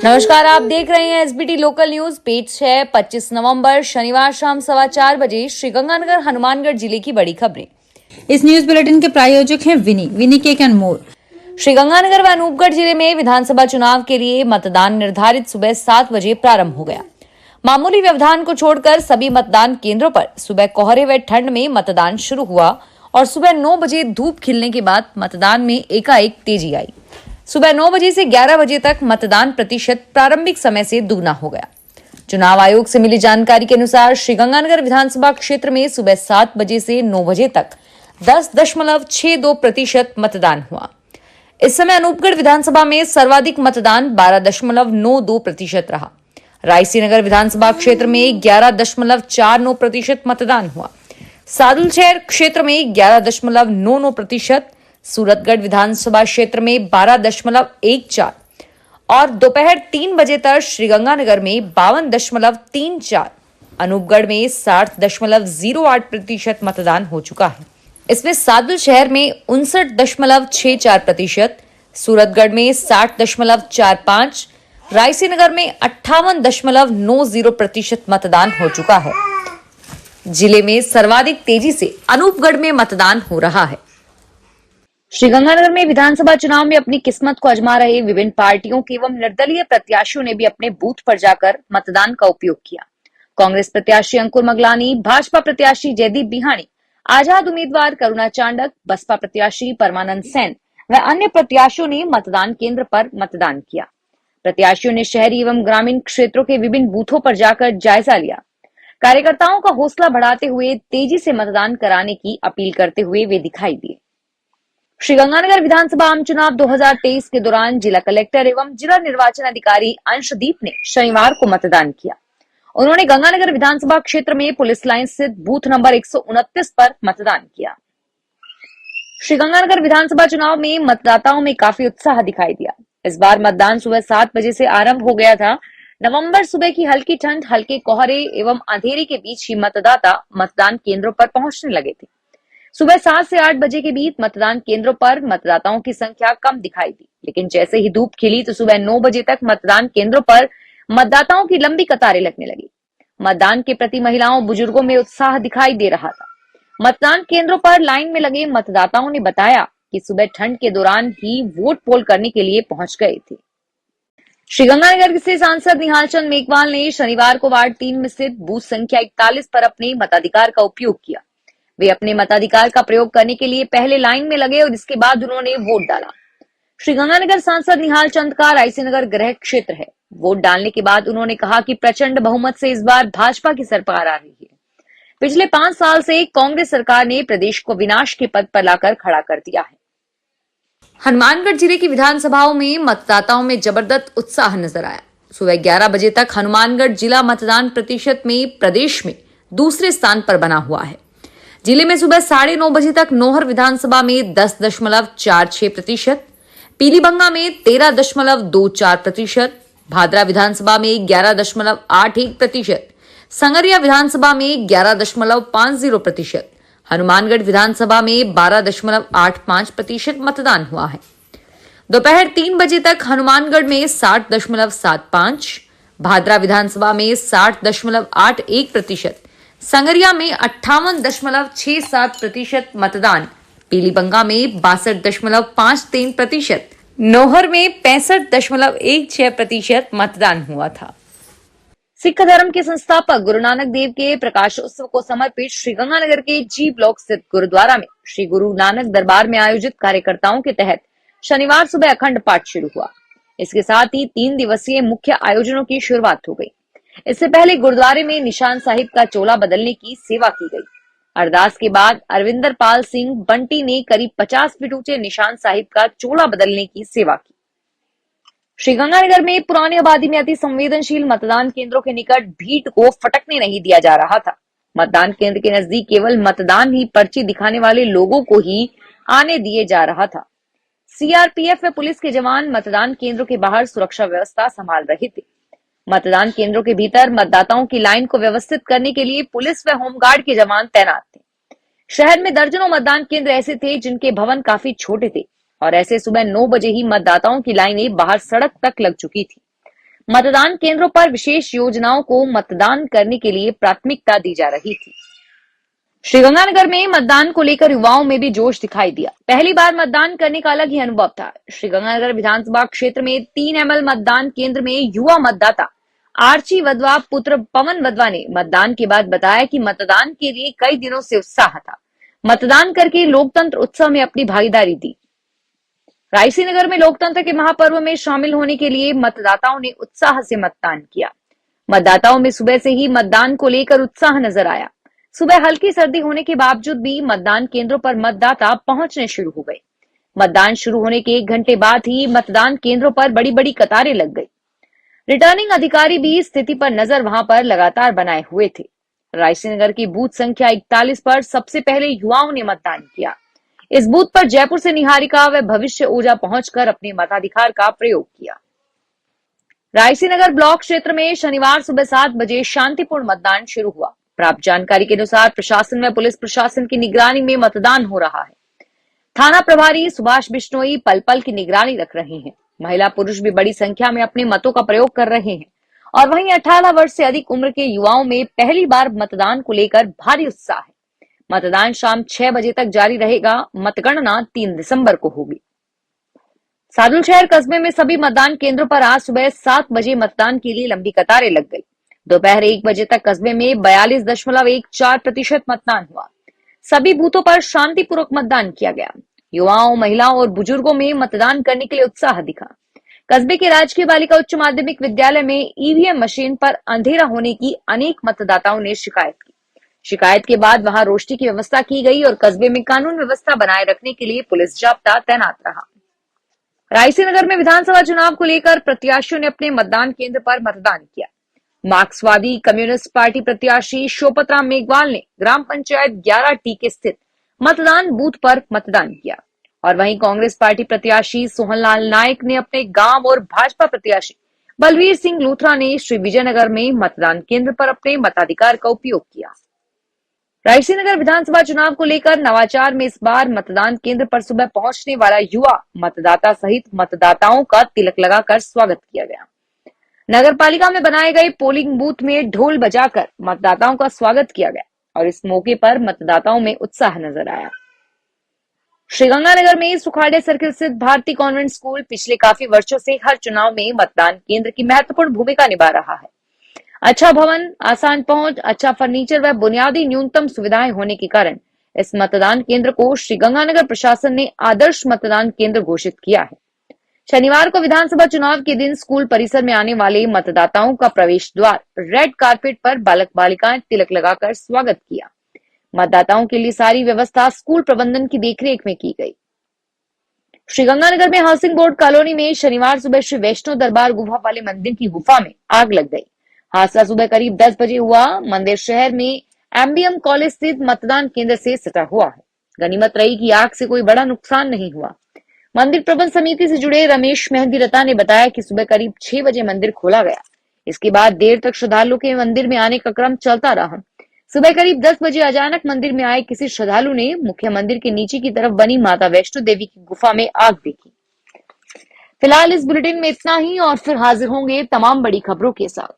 नमस्कार, आप देख रहे हैं एसबीटी लोकल न्यूज। पेज 6, 25 नवंबर शनिवार शाम 4:15 बजे श्रीगंगानगर हनुमानगढ़ जिले की बड़ी खबरें। इस न्यूज बुलेटिन के प्रायोजक हैं विनी केक एंड मोर। श्रीगंगानगर व अनूपगढ़ जिले में विधानसभा चुनाव के लिए मतदान निर्धारित सुबह 7 बजे प्रारंभ हो गया। मामूली व्यवधान को छोड़कर सभी मतदान केंद्रों पर सुबह कोहरे व ठंड में मतदान शुरू हुआ और सुबह 9 बजे धूप खिलने के बाद मतदान में एकाएक तेजी आई। सुबह 9 बजे से 11 बजे तक मतदान प्रतिशत प्रारंभिक समय से दुगना हो गया। चुनाव आयोग से मिली जानकारी के अनुसार श्रीगंगानगर विधानसभा क्षेत्र में सुबह 7 बजे से 9 बजे तक 10.62% मतदान हुआ। इस समय अनूपगढ़ विधानसभा में सर्वाधिक मतदान 12.92% रहा। रायसीनगर विधानसभा क्षेत्र में 11.49% मतदान हुआ। सादुलशहर क्षेत्र में 11.99%, सूरतगढ़ विधानसभा क्षेत्र में 12.14 और दोपहर 3 बजे तक श्रीगंगानगर में 52.34, अनूपगढ़ में 60.08% मतदान हो चुका है। इसमें सादुलशहर में 59.64%, सूरतगढ़ में 60.45, रायसीनगर में 58.90% मतदान हो चुका है। जिले में सर्वाधिक तेजी से अनूपगढ़ में मतदान हो रहा है। श्रीगंगानगर में विधानसभा चुनाव में अपनी किस्मत को आजमा रहे विभिन्न पार्टियों के एवं निर्दलीय प्रत्याशियों ने भी अपने बूथ पर जाकर मतदान का उपयोग किया। कांग्रेस प्रत्याशी अंकुर मगलानी, भाजपा प्रत्याशी जयदीप बिहानी, आजाद उम्मीदवार करुणा चांडक, बसपा प्रत्याशी परमानंद सेन व अन्य प्रत्याशियों ने मतदान केंद्र पर मतदान किया। प्रत्याशियों ने शहरी एवं ग्रामीण क्षेत्रों के विभिन्न बूथों पर जाकर जायजा लिया। कार्यकर्ताओं का हौसला बढ़ाते हुए तेजी से मतदान कराने की अपील करते हुए वे दिखाई दिए। श्रीगंगानगर विधानसभा आम चुनाव 2023 के दौरान जिला कलेक्टर एवं जिला निर्वाचन अधिकारी अंशदीप ने शनिवार को मतदान किया। उन्होंने गंगानगर विधानसभा क्षेत्र में पुलिस लाइन स्थित बूथ नंबर 129 पर मतदान किया। श्रीगंगानगर विधानसभा चुनाव में मतदाताओं में काफी उत्साह दिखाई दिया। इस बार मतदान सुबह 7 बजे से आरंभ हो गया था। नवंबर सुबह की हल्की ठंड, हल्के कोहरे एवं अंधेरे के बीच ही मतदाता मतदान केंद्रों पर पहुंचने लगे थे। सुबह 7 से 8 बजे के बीच मतदान केंद्रों पर मतदाताओं की संख्या कम दिखाई दी, लेकिन जैसे ही धूप खिली तो सुबह 9 बजे तक मतदान केंद्रों पर मतदाताओं की लंबी कतारें लगने लगी। मतदान के प्रति महिलाओं, बुजुर्गों में उत्साह दिखाई दे रहा था। मतदान केंद्रों पर लाइन में लगे मतदाताओं ने बताया कि सुबह ठंड के दौरान ही वोट पोल करने के लिए पहुंच गए थे। श्रीगंगानगर से सांसद निहाल चंद मेघवाल ने शनिवार को वार्ड 3 में स्थित बूथ संख्या 41 पर अपने मताधिकार का उपयोग किया। वे अपने मताधिकार का प्रयोग करने के लिए पहले लाइन में लगे और इसके बाद उन्होंने वोट डाला। श्रीगंगानगर सांसद निहाल चंद का रायसीनगर गृह क्षेत्र है। वोट डालने के बाद उन्होंने कहा कि प्रचंड बहुमत से इस बार भाजपा की सरकार आ रही है। पिछले 5 साल से कांग्रेस सरकार ने प्रदेश को विनाश के पद पर लाकर खड़ा कर दिया है। हनुमानगढ़ जिले की विधानसभाओं में मतदाताओं में जबरदस्त उत्साह नजर आया। सुबह 11 बजे तक हनुमानगढ़ जिला मतदान प्रतिशत में प्रदेश में दूसरे स्थान पर बना हुआ है। जिले में सुबह 9:30 बजे तक नौहर विधानसभा में 10.46%, पीलीबंगा में 13.24%, भादरा विधानसभा में 11.81%, संगरिया विधानसभा में 11.50%, हनुमानगढ़ विधानसभा में 12.85% मतदान हुआ है। दोपहर 3 बजे तक हनुमानगढ़ में 60.75%, भादरा विधानसभा में 60.81%, संगरिया में 58.67% मतदान, पीलीबंगा में 62.53%, नौहर में 65.16% मतदान हुआ था। सिख धर्म के संस्थापक गुरु नानक देव के प्रकाशोत्सव को समर्पित श्रीगंगानगर के जी ब्लॉक स्थित गुरुद्वारा में श्री गुरु नानक दरबार में आयोजित कार्यकर्ताओं के तहत शनिवार सुबह अखंड पाठ शुरू हुआ। इसके साथ ही 3 दिवसीय मुख्य आयोजनों की शुरुआत हो गई। इससे पहले गुरुद्वारे में निशान साहिब का चोला बदलने की सेवा की गई। अरदास के बाद अरविंदर पाल सिंह बंटी ने करीब 50 फीट ऊंचे निशान साहिब का चोला बदलने की सेवा की। श्रीगंगानगर में पुरानी आबादी में अति संवेदनशील मतदान केंद्रों के निकट भीड़ को फटकने नहीं दिया जा रहा था। मतदान केंद्र के नजदीक केवल मतदान ही पर्ची दिखाने वाले लोगों को ही आने दिए जा रहा था। सीआरपीएफ व पुलिस के जवान मतदान केंद्रों के बाहर सुरक्षा व्यवस्था संभाल रहे थे। मतदान केंद्रों के भीतर मतदाताओं की लाइन को व्यवस्थित करने के लिए पुलिस व होमगार्ड के जवान तैनात थे। शहर में दर्जनों मतदान केंद्र ऐसे थे जिनके भवन काफी छोटे थे और ऐसे सुबह 9 बजे ही मतदाताओं की लाइनें बाहर सड़क तक लग चुकी थी। मतदान केंद्रों पर विशेष योजनाओं को मतदान करने के लिए प्राथमिकता दी जा रही थी। श्रीगंगानगर में मतदान को लेकर युवाओं में भी जोश दिखाई दिया। पहली बार मतदान करने का अलग ही अनुभव था। श्रीगंगानगर विधानसभा क्षेत्र में 3 ML मतदान केंद्र में युवा मतदाता आर्ची वधवा पुत्र पवन वधवा ने मतदान के बाद बताया कि मतदान के लिए कई दिनों से उत्साह था। मतदान करके लोकतंत्र उत्सव में अपनी भागीदारी दी। रायसी नगर में लोकतंत्र के महापर्व में शामिल होने के लिए मतदाताओं ने उत्साह से मतदान किया। मतदाताओं में सुबह से ही मतदान को लेकर उत्साह नजर आया। सुबह हल्की सर्दी होने के बावजूद भी मतदान केंद्रों पर मतदाता पहुंचने शुरू हो गए। मतदान शुरू होने के 1 घंटे बाद ही मतदान केंद्रों पर बड़ी बड़ी कतारें लग गई। रिटर्निंग अधिकारी भी स्थिति पर नजर वहां पर लगातार बनाए हुए थे। रायसीनगर की बूथ संख्या 41 पर सबसे पहले युवाओं ने मतदान किया। इस बूथ पर जयपुर से निहारिका व भविष्य ऊर्जा पहुंचकर अपने मताधिकार का प्रयोग किया। रायसीनगर ब्लॉक क्षेत्र में शनिवार सुबह 7 बजे शांतिपूर्ण मतदान शुरू हुआ। प्राप्त जानकारी के अनुसार प्रशासन व पुलिस प्रशासन की निगरानी में मतदान हो रहा है। थाना प्रभारी सुभाष बिश्नोई पल पल की निगरानी रख रहे हैं। महिला पुरुष भी बड़ी संख्या में अपने मतों का प्रयोग कर रहे हैं और वहीं 18 वर्ष से अधिक उम्र के युवाओं में पहली बार मतदान को लेकर भारी उत्साह है। मतदान शाम 6 बजे तक जारी रहेगा। मतगणना 3 दिसंबर को होगी। सादुलशहर कस्बे में सभी मतदान केंद्रों पर आज सुबह 7 बजे मतदान के लिए लंबी कतारें लग गई। दोपहर 1 बजे तक कस्बे में 42.14% मतदान हुआ। सभी बूथों पर शांतिपूर्वक मतदान किया गया। युवाओं, महिलाओं और बुजुर्गों में मतदान करने के लिए उत्साह दिखा। कस्बे के राजकीय बालिका उच्च माध्यमिक विद्यालय में ईवीएम मशीन पर अंधेरा होने की अनेक मतदाताओं ने शिकायत की। शिकायत के बाद वहां रोशनी की व्यवस्था की गई और कस्बे में कानून व्यवस्था बनाए रखने के लिए पुलिस जाब्ता तैनात रहा। रायसीनगर में विधानसभा चुनाव को लेकर प्रत्याशियों ने अपने मतदान केंद्र पर मतदान किया। मार्क्सवादी कम्युनिस्ट पार्टी प्रत्याशी शोपतराम मेघवाल ने ग्राम पंचायत 11T के स्थित मतदान बूथ पर मतदान किया और वहीं कांग्रेस पार्टी प्रत्याशी सोहनलाल नायक ने अपने गांव और भाजपा प्रत्याशी बलवीर सिंह लूथरा ने श्री विजयनगर में मतदान केंद्र पर अपने मताधिकार का उपयोग किया। रायसीनगर विधानसभा चुनाव को लेकर नवाचार में इस बार मतदान केंद्र पर सुबह पहुंचने वाला युवा मतदाता सहित मतदाताओं का तिलक लगाकर स्वागत किया गया। नगर पालिका में बनाए गए पोलिंग बूथ में ढोल बजाकर मतदाताओं का स्वागत किया गया और इस मौके पर मतदाताओं में उत्साह नजर आया। श्रीगंगानगर में सुखाड़े सर्किल स्थित भारतीय कॉन्वेंट स्कूल पिछले काफी वर्षों से हर चुनाव में मतदान केंद्र की महत्वपूर्ण भूमिका निभा रहा है। अच्छा भवन, आसान पहुंच, अच्छा फर्नीचर व बुनियादी न्यूनतम सुविधाएं होने के कारण इस मतदान केंद्र को श्रीगंगानगर प्रशासन ने आदर्श मतदान केंद्र घोषित किया है। शनिवार को विधानसभा चुनाव के दिन स्कूल परिसर में आने वाले मतदाताओं का प्रवेश द्वार रेड कारपेट पर बालक बालिकाएं तिलक लगाकर स्वागत किया। मतदाताओं के लिए सारी व्यवस्था स्कूल प्रबंधन की देखरेख में की गई। श्रीगंगानगर में हाउसिंग बोर्ड कॉलोनी में शनिवार सुबह श्री वैष्णो दरबार गुफा वाले मंदिर की गुफा में आग लग गई। हादसा सुबह करीब 10 बजे हुआ। मंदिर शहर में एमबीएम कॉलेज स्थित मतदान केंद्र से सटा हुआ है। गनीमत रही कि आग से कोई बड़ा नुकसान नहीं हुआ। मंदिर प्रबंध समिति से जुड़े रमेश मेहंदी रता ने बताया कि सुबह करीब 6 बजे मंदिर खोला गया। इसके बाद देर तक श्रद्धालुओं के मंदिर में आने का क्रम चलता रहा। सुबह करीब 10 बजे अचानक मंदिर में आए किसी श्रद्धालु ने मुख्य मंदिर के नीचे की तरफ बनी माता वैष्णो देवी की गुफा में आग देखी। फिलहाल इस बुलेटिन में इतना ही और फिर हाजिर होंगे तमाम बड़ी खबरों के साथ।